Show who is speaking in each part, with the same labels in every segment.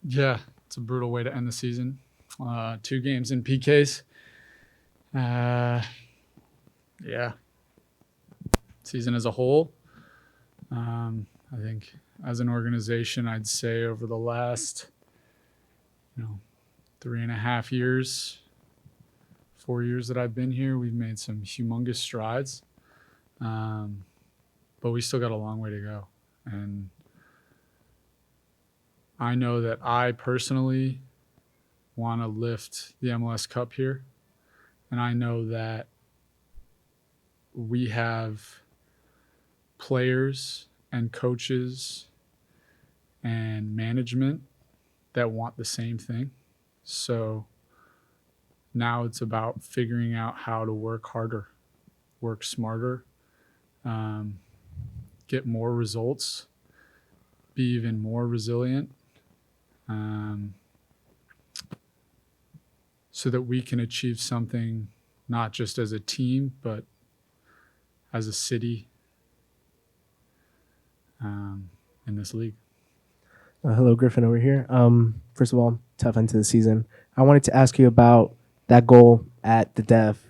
Speaker 1: Yeah, it's a brutal way to end the season. 2 games in PKs. Uh, yeah, season as a whole. I think as an organization, I'd say over the last, 3.5 years, 4 years that I've been here, we've made some humongous strides. Um, but we still got a long way to go. And I know that I personally want to lift the MLS Cup here. And I know that we have players and coaches and management that want the same thing. So now it's about figuring out how to work harder, work smarter, um, get more results, be even more resilient, um, so that we can achieve something not just as a team, but as a city in this league.
Speaker 2: Hello, Griffin over here. First of all, tough end to the season. I wanted to ask you about that goal at the Dev.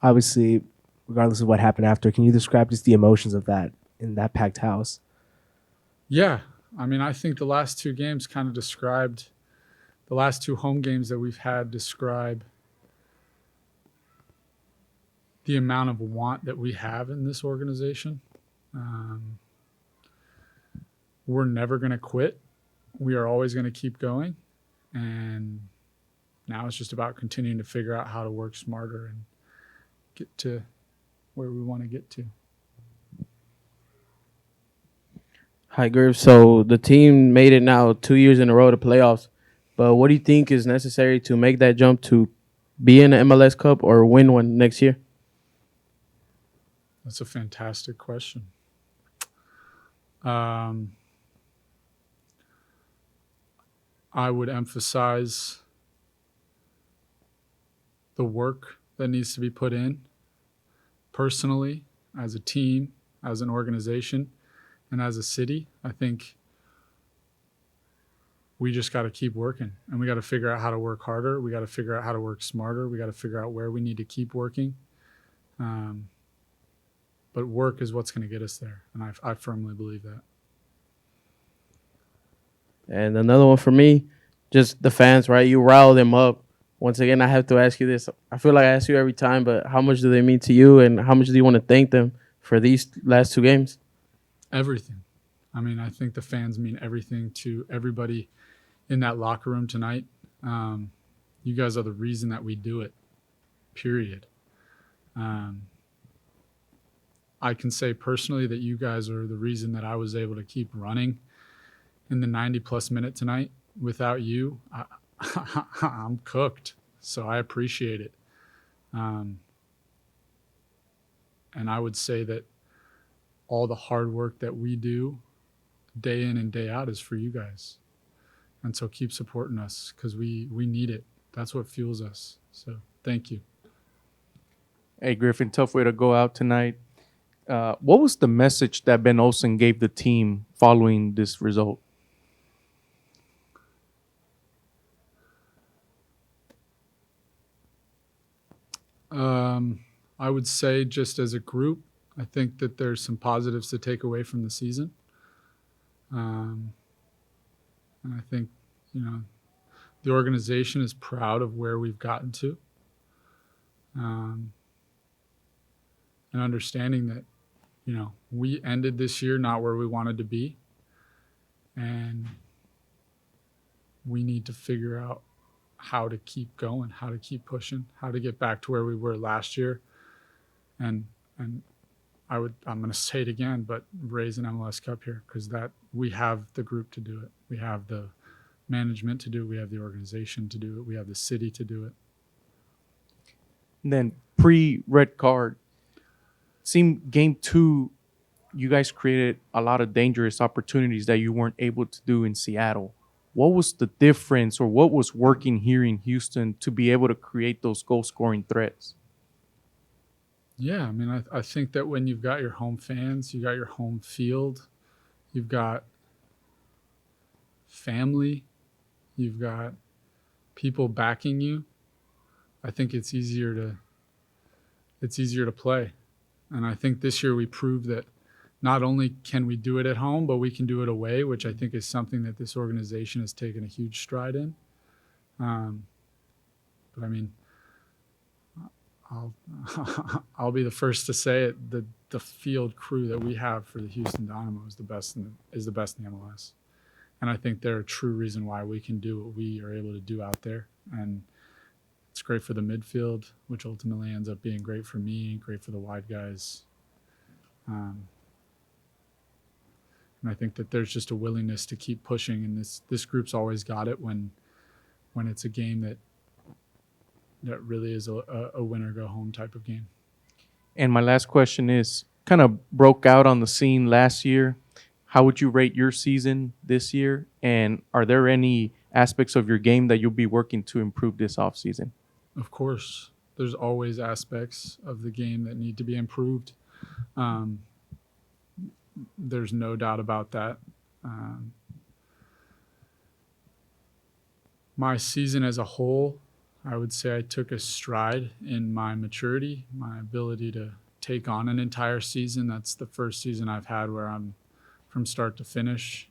Speaker 2: Obviously, regardless of what happened after, can you describe just the emotions of that in that packed house?
Speaker 1: Yeah. I mean, I think the last 2 games kind of described the last 2 home games that we've had describe the amount of want that we have in this organization. Um, we're never going to quit. We are always going to keep going. And now it's just about continuing to figure out how to work smarter and get to where we want to get to.
Speaker 3: Hi, Griff. So the team made it now 2 years in a row to playoffs. But what do you think is necessary to make that jump to be in the MLS Cup or win one next year?
Speaker 1: That's a fantastic question. I would emphasize the work that needs to be put in personally, as a team, as an organization, and as a city. I think we just got to keep working, and we got to figure out how to work harder. We got to figure out how to work smarter. We got to figure out where we need to keep working. But work is what's going to get us there, and I firmly believe that.
Speaker 3: And another one for me, just the fans, right? You rile them up. Once again, I have to ask you this. I feel like I ask you every time, but how much do they mean to you, and how much do you want to thank them for these last 2 games?
Speaker 1: Everything. I mean, I think the fans mean everything to everybody in that locker room tonight. You guys are the reason that we do it, period. I can say personally that you guys are the reason that I was able to keep running in the 90-plus minute tonight. Without you, I'm cooked. So I appreciate it. And I would say that all the hard work that we do day in and day out is for you guys. And so keep supporting us because we need it. That's what fuels us. So thank you.
Speaker 4: Hey, Griffin, tough way to go out tonight. What was the message that Ben Olsen gave the team following this result?
Speaker 1: I would say just as a group, I think that there's some positives to take away from the season. And I think, the organization is proud of where we've gotten to. And understanding that, we ended this year not where we wanted to be. And we need to figure out how to keep going, how to keep pushing, how to get back to where we were last year. And I'm going to say it again, but raise an MLS Cup here because that we have the group to do it. We have the management to do it. We have the organization to do it. We have the city to do it.
Speaker 4: And then pre-red card, seemed game 2, you guys created a lot of dangerous opportunities that you weren't able to do in Seattle. What was the difference or what was working here in Houston to be able to create those goal-scoring threats?
Speaker 1: Yeah, I mean, I think that when you've got your home fans, you got your home field, you've got family, you've got people backing you, I think it's easier to play. And I think this year we proved that not only can we do it at home, but we can do it away, which I think is something that this organization has taken a huge stride in. But I mean, I'll be the first to say it. The field crew that we have for the Houston Dynamo is the best in the MLS, and I think they're a true reason why we can do what we are able to do out there. And it's great for the midfield, which ultimately ends up being great for me, great for the wide guys. And I think that there's just a willingness to keep pushing, and this group's always got it when it's a game that really is a win or go home type of game.
Speaker 4: And my last question is, kind of broke out on the scene last year. How would you rate your season this year? And are there any aspects of your game that you'll be working to improve this offseason?
Speaker 1: Of course, there's always aspects of the game that need to be improved. There's no doubt about that. My season as a whole, I would say I took a stride in my maturity, my ability to take on an entire season. That's the first season I've had where I'm from start to finish,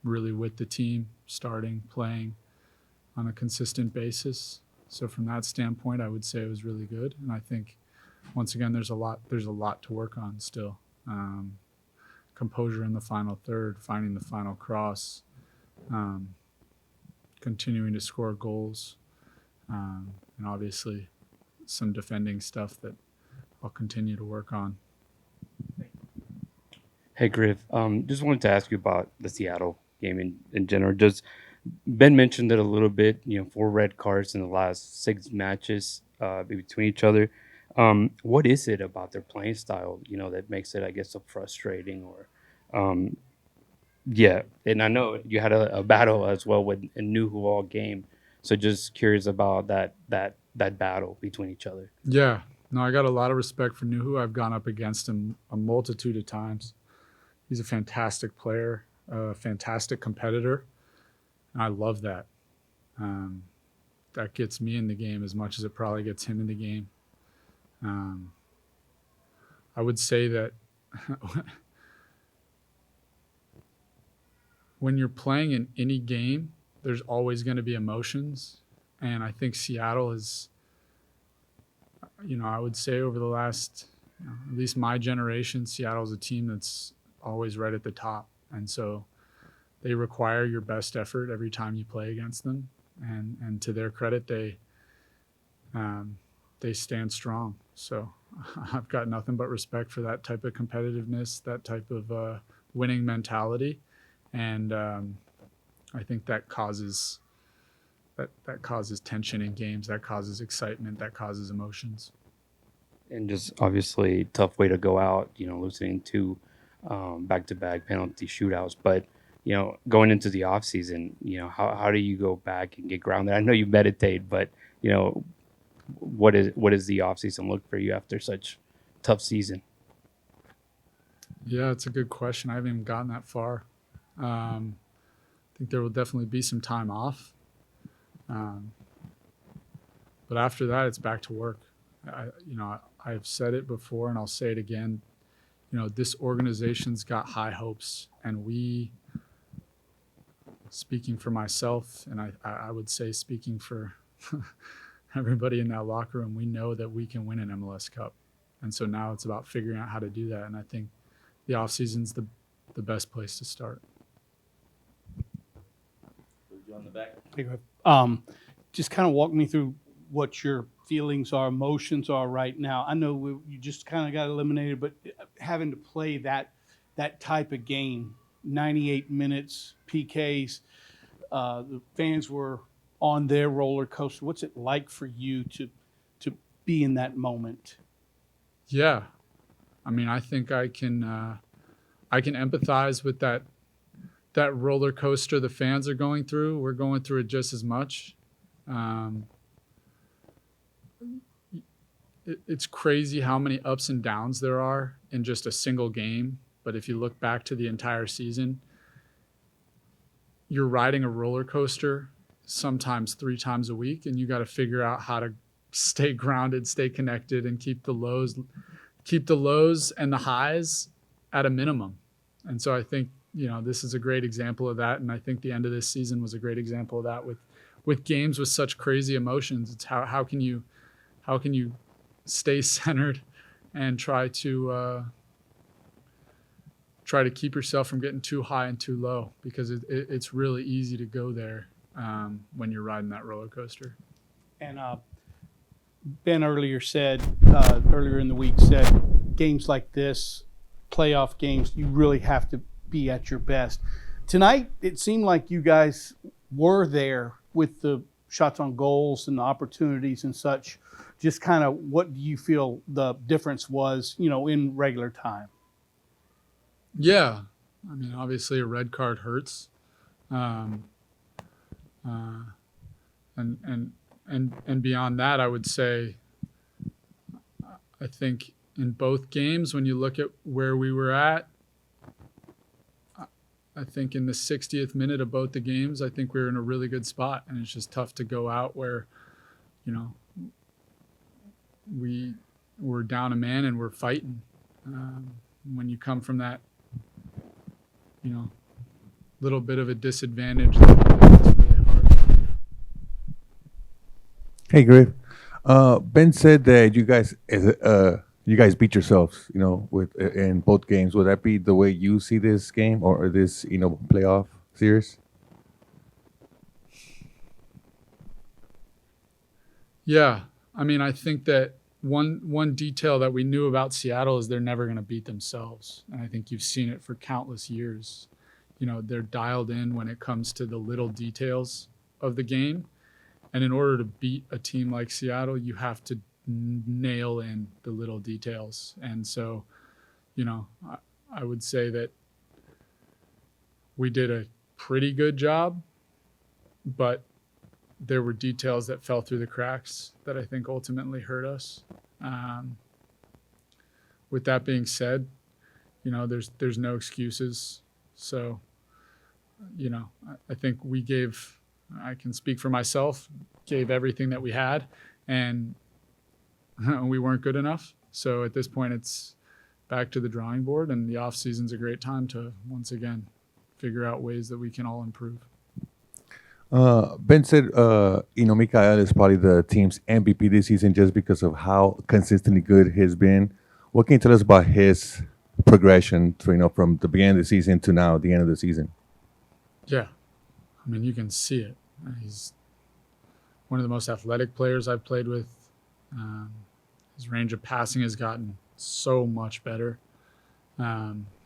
Speaker 1: really with the team, starting, playing on a consistent basis. So from that standpoint, I would say it was really good. And I think, once again, there's a lot to work on still. Composure in the final third, finding the final cross, continuing to score goals, and obviously some defending stuff that I'll continue to work on.
Speaker 5: Hey, Griff. Just wanted to ask you about the Seattle game in general. Just Ben mentioned it a little bit. 4 red cards in the last 6 matches between each other. What is it about their playing style, that makes it, I guess, so frustrating? Or, yeah. And I know you had a battle as well with a Nuhu all game. So just curious about that battle between each other.
Speaker 1: Yeah. No, I got a lot of respect for Nuhu. I've gone up against him a multitude of times. He's a fantastic player, a fantastic competitor. And I love that. That gets me in the game as much as it probably gets him in the game. I would say that when you're playing in any game, there's always going to be emotions. And I think Seattle is, I would say over the last, at least my generation, Seattle's a team that's always right at the top. And so they require your best effort every time you play against them. And to their credit, they stand strong. So I've got nothing but respect for that type of competitiveness, that type of winning mentality. And I think that causes tension in games, that causes excitement, that causes emotions.
Speaker 5: And just obviously tough way to go out, losing 2 back-to-back penalty shootouts. But, going into the offseason, how do you go back and get grounded? I know you meditate, but, what is the offseason look for you after such tough season?
Speaker 1: Yeah, it's a good question. I haven't even gotten that far. I think there will definitely be some time off. But after that, it's back to work. I've said it before and I'll say it again. This organization's got high hopes, and we, speaking for myself, and I would say speaking for everybody in that locker room, we know that we can win an MLS Cup. And so now it's about figuring out how to do that. And I think the offseason's the best place to start.
Speaker 6: On the back. Just kind of walk me through what your feelings are, emotions are right now. I know you just kind of got eliminated, but having to play that type of game, 98 minutes, PKs, the fans were on their roller coaster. What's it like for you to be in that moment?
Speaker 1: Yeah, I mean, I think I can empathize with that roller coaster the fans are going through. We're going through it just as much. It's crazy how many ups and downs there are in just a single game. But if you look back to the entire season, you're riding a roller coaster sometimes 3 times a week, and you got to figure out how to stay grounded, stay connected, and keep the lows and the highs at a minimum. And so I think, this is a great example of that. And I think the end of this season was a great example of that with games with such crazy emotions. It's how can you stay centered and try to keep yourself from getting too high and too low, because it's really easy to go there when you're riding that roller coaster.
Speaker 6: And Ben earlier in the week said, games like this, playoff games, you really have to be at your best. Tonight, it seemed like you guys were there with the shots on goals and the opportunities and such. Just kind of, what do you feel the difference was, in regular time?
Speaker 1: Yeah, I mean, obviously a red card hurts, and beyond that, I would say, I think in both games, when you look at where we were at, I think in the 60th minute of both the games, I think we were in a really good spot, and it's just tough to go out where, we were down a man and we're fighting. When you come from that, little bit of a disadvantage, it's really hard.
Speaker 7: Hey, Griff. Ben said that you guys beat yourselves, in both games. Would that be the way you see this game or this, playoff series?
Speaker 1: Yeah, I mean, I think that one detail that we knew about Seattle is they're never going to beat themselves, and I think you've seen it for countless years. They're dialed in when it comes to the little details of the game, and in order to beat a team like Seattle, you have to nail in the little details. And so, I would say that we did a pretty good job, but there were details that fell through the cracks that I think ultimately hurt us. With that being said, there's no excuses. So, I think I can speak for myself, gave everything that we had, and we weren't good enough. So at this point, it's back to the drawing board, and the off season's a great time to once again figure out ways that we can all improve.
Speaker 7: Ben said, Mikael is probably the team's MVP this season just because of how consistently good he's been. What can you tell us about his progression from the beginning of the season to now, the end of the season?
Speaker 1: Yeah, I mean, you can see it. He's one of the most athletic players I've played with. His range of passing has gotten so much better.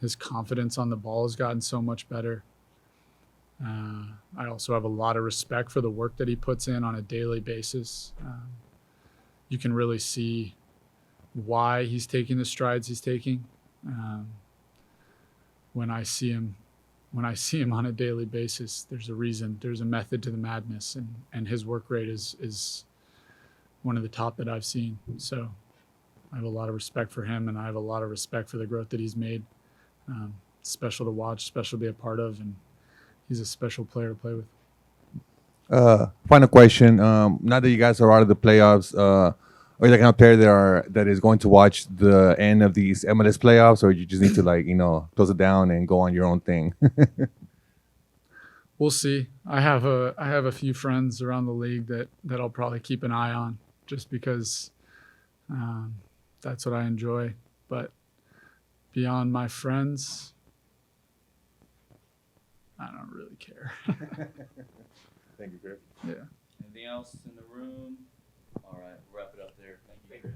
Speaker 1: His confidence on the ball has gotten so much better. I also have a lot of respect for the work that he puts in on a daily basis. You can really see why he's taking the strides he's taking. When I see him on a daily basis, there's a reason, there's a method to the madness, and his work rate is one of the top that I've seen. So I have a lot of respect for him, and I have a lot of respect for the growth that he's made. Special to watch, special to be a part of, and he's a special player to play with.
Speaker 7: Final question. Now that you guys are out of the playoffs, are you the kind of player that is going to watch the end of these MLS playoffs, or you just need to close it down and go on your own thing?
Speaker 1: We'll see. I have a few friends around the league that I'll probably keep an eye on, just because that's what I enjoy. But beyond my friends, I don't really care.
Speaker 7: Thank you, Griff.
Speaker 1: Yeah.
Speaker 8: Anything else in the room? All right, wrap it up there. Thank you.